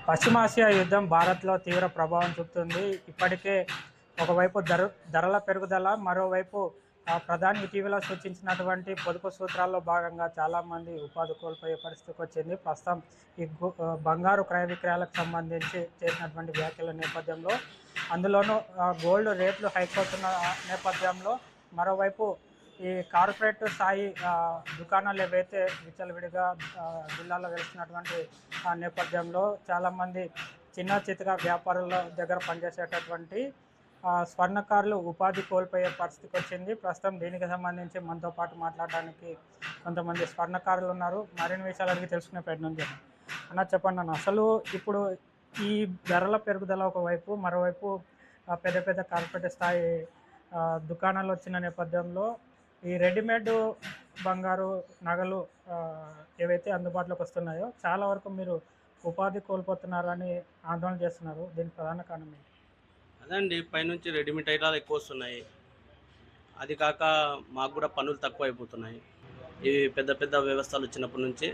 పశ్చిమాసియా యుద్ధం భారత్లో తీవ్ర ప్రభావం చూపుతుంది. ఇప్పటికే ఒకవైపు ధరల పెరుగుదల, మరోవైపు ప్రధాని ఇటీవల సూచించినటువంటి పొదుపు సూత్రాల్లో భాగంగా చాలామంది ఉపాధి కోల్పోయే పరిస్థితికి వచ్చింది. ప్రస్తుతం ఈ బంగారు క్రయ విక్రయాలకు సంబంధించి చేసినటువంటి వ్యాఖ్యల నేపథ్యంలో, అందులోనూ గోల్డ్ రేట్లు హైక్ అవుతున్న నేపథ్యంలో, మరోవైపు ఈ కార్పొరేట్ స్థాయి దుకాణాలు ఏవైతే విచ్చలవిడిగా జిల్లాలో వెలుస్తున్నటువంటి నేపథ్యంలో చాలామంది చిన్న చితక వ్యాపారుల దగ్గర పనిచేసేటటువంటి స్వర్ణకారులు ఉపాధి కోల్పోయే పరిస్థితికి వచ్చింది. ప్రస్తుతం దీనికి సంబంధించి మనతో పాటు మాట్లాడడానికి కొంతమంది స్వర్ణకారులు ఉన్నారు. మరిన్ని విషయాలు అడిగి తెలుసుకునే ప్రయత్నం చేద్దాం. అన్న, చెప్పండి అన్న, అసలు ఇప్పుడు ఈ ధరల పెరుగుదల ఒకవైపు, మరోవైపు పెద్ద పెద్ద కార్పొరేట్ స్థాయి దుకాణాలు వచ్చిన నేపథ్యంలో ఈ రెడీమేడ్ బంగారు నగలు ఏవైతే అందుబాటులోకి వస్తున్నాయో చాలా వరకు మీరు ఉపాధి కోల్పోతున్నారని ఆందోళన చేస్తున్నారు. దీనికి ప్రధాన కారణం ఏంటి? అదండి, పైనుంచి రెడీమేడ్ ఐటాలు ఎక్కువ వస్తున్నాయి. అది కాక మాకు కూడా పనులు తక్కువ అయిపోతున్నాయి. ఇవి పెద్ద పెద్ద వ్యవస్థలు వచ్చినప్పటి నుంచి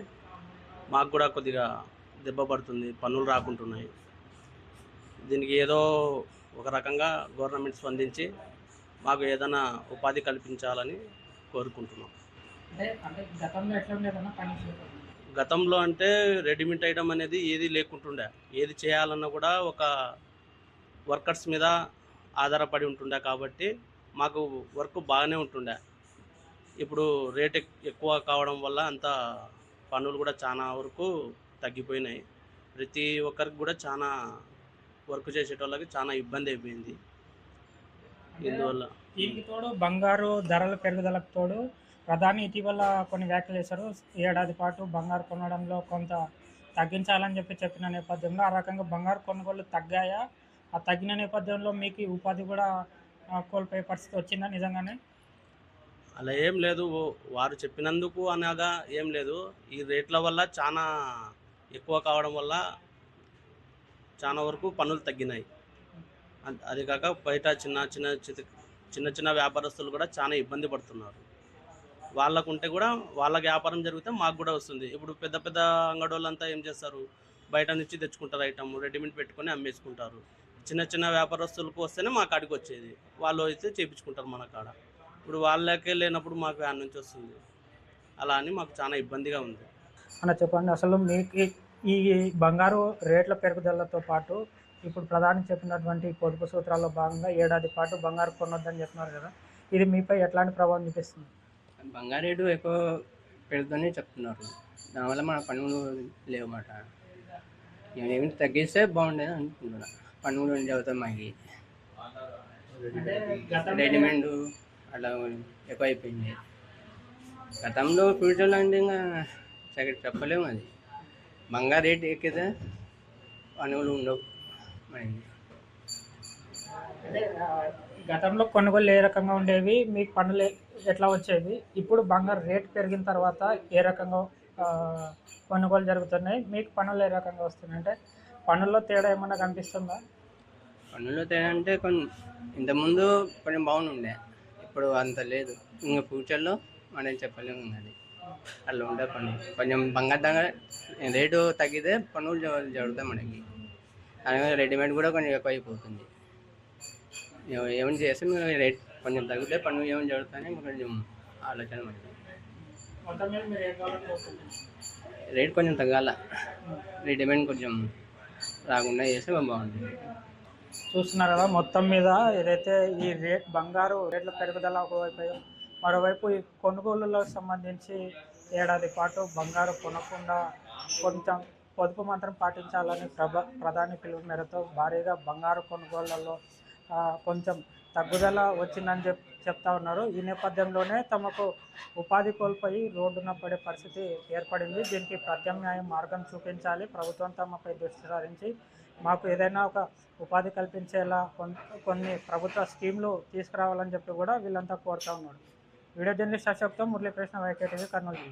మాకు కూడా కొద్దిగా దెబ్బ పడుతుంది, పనులు రాకుంటున్నాయి. దీనికి ఏదో ఒక రకంగా గవర్నమెంట్ స్పందించి మాకు ఏదైనా ఉపాధి కల్పించాలని కోరుకుంటున్నాం. గతంలో అంటే రెడీమేడ్ ఐటమ్ అనేది ఏది లేకుంటుండే, ఏది చేయాలన్నా కూడా ఒక వర్కర్స్ మీద ఆధారపడి ఉంటుండే, కాబట్టి మాకు వర్క్ బాగానే ఉంటుండే. ఇప్పుడు రేట్ ఎక్కువ కావడం వల్ల అంత పనులు కూడా చాలా వరకు తగ్గిపోయినాయి. ప్రతి ఒక్కరికి కూడా చాలా వర్క్ చేసేటోళ్ళకి చాలా ఇబ్బంది అయిపోయింది. ఇందువల్ల దీనికి తోడు బంగారు ధరల పెరుగుదలకు తోడు ప్రధాని ఇటీవల కొన్ని వ్యాఖ్యలు చేశారు. ఏడాది పాటు బంగారు కొనడంలో కొంత తగ్గించాలని చెప్పిన నేపథ్యంలో ఆ రకంగా బంగారు కొనుగోలు తగ్గాయా? ఆ తగ్గిన నేపథ్యంలో మీకు ఉపాధి కూడా కోల్పోయే పరిస్థితి వచ్చిందా నిజంగానే? అలా ఏం లేదు, వారు చెప్పినందుకు అనగా ఏం లేదు. ఈ రేట్ల వల్ల చాలా ఎక్కువ కావడం వల్ల చాలా వరకు పనులు తగ్గినాయి. అది కాక బయట చిన్న చిన్న వ్యాపారస్తులు కూడా చాలా ఇబ్బంది పడుతున్నారు. వాళ్ళకుంటే కూడా వాళ్ళకి వ్యాపారం జరిగితే మాకు కూడా వస్తుంది. ఇప్పుడు పెద్ద పెద్ద అంగడోళ్ళంతా ఏం చేస్తారు, బయట నుంచి తెచ్చుకుంటారు ఐటమ్, రెడీమేడ్ పెట్టుకొని అమ్మేసుకుంటారు. చిన్న చిన్న వ్యాపారస్తులకు వస్తేనే మా కాడికి వచ్చేది, వాళ్ళు అయితే చేయించుకుంటారు మన కాడ. ఇప్పుడు వాళ్ళకే లేనప్పుడు మాకు వ్యాన్ నుంచి వస్తుంది. అలా అని మాకు చాలా ఇబ్బందిగా ఉంది. అన్న, చెప్పండి, అసలు మీకు ఈ బంగారు రేట్ల పెరుగుదలతో పాటు ఇప్పుడు ప్రధాని చెప్పినటువంటి పొదుపు సూత్రాల్లో భాగంగా ఏడాది పాటు బంగారు కొనొద్దని చెప్తున్నారు కదా, ఇది మీపై ఎట్లాంటి ప్రభావం చూపిస్తుంది? బంగారు రేటు ఎక్కువ పెరుగుతుందని చెప్తున్నారు. దానివల్ల మన పనులు లేవన్నమాట. ఏమి తగ్గిస్తే బాగుండేది అనుకుంటున్నా. పనులు చదువుతాం మాకు రెడీమేడ్ అలా ఎక్కువ అయిపోయింది. గతంలో ఫ్యూచర్లో అంటే ఇంకా చెప్పలేము. అది బంగారు రేటు ఎక్కితే పనులు ఉండవు మనకి. గతంలో కొనుగోలు ఏ రకంగా ఉండేవి, మీకు పనులు ఎట్లా వచ్చేవి? ఇప్పుడు బంగారు రేట్ పెరిగిన తర్వాత ఏ రకంగా కొనుగోలు జరుగుతున్నాయి, మీకు పనులు ఏ రకంగా వస్తున్నాయి? అంటే పనుల్లో తేడా ఏమన్నా కనిపిస్తుందా? పనుల్లో తేడా అంటే ఇంతకుముందు కొంచెం బాగుండే, ఇప్పుడు అంత లేదు. ఇంకా ఫ్యూచర్లో మనం చెప్పలేము. అది అట్లా ఉండే పనులు కొంచెం బంగారు దగ్గర రేటు తగ్గితే పనులు జరుగుతాయి మనకి. అలాగే రెడీమేడ్ కూడా కొంచెం ఎక్కువ అయిపోతుంది. ఏమైనా చేస్తే రేట్ కొంచెం తగ్గితే పనులు ఏమైనా జరుగుతాయని కొంచెం ఆలోచన మనకి. రేట్ కొంచెం తగ్గాల, రెడీమేడ్ కొంచెం రాకుండా చేస్తే బాగుంటుంది. చూస్తున్నారు కదా, మొత్తం మీద ఏదైతే ఈ బంగారు రేట్ల పెరుగుదల ఒకవైపు, మరోవైపు ఈ కొనుగోలులకు సంబంధించి ఏడాది పాటు బంగారు కొనకుండా కొంచెం పొదుపు మాత్రం పాటించాలని ప్రధాని పిలుపు మేరతో భారీగా బంగారు కొనుగోళ్లలో కొంచెం తగ్గుదల వచ్చిందని చెప్తా ఉన్నారు. ఈ నేపథ్యంలోనే తమకు ఉపాధి కోల్పోయి రోడ్డున పడే పరిస్థితి ఏర్పడింది. దీనికి ప్రత్యామ్నాయ మార్గం చూపించాలి, ప్రభుత్వం తమపై దృష్టి సారించి మాకు ఏదైనా ఒక ఉపాధి కల్పించేలా కొన్ని ప్రభుత్వ స్కీమ్లు తీసుకురావాలని చెప్పి కూడా వీళ్ళంతా కోరుతూ ఉన్నారు. వీడియో జర్నలిస్ట్ అశోక్తో మురళీకృష్ణ, YK TV, కర్నూలు జిల్లా.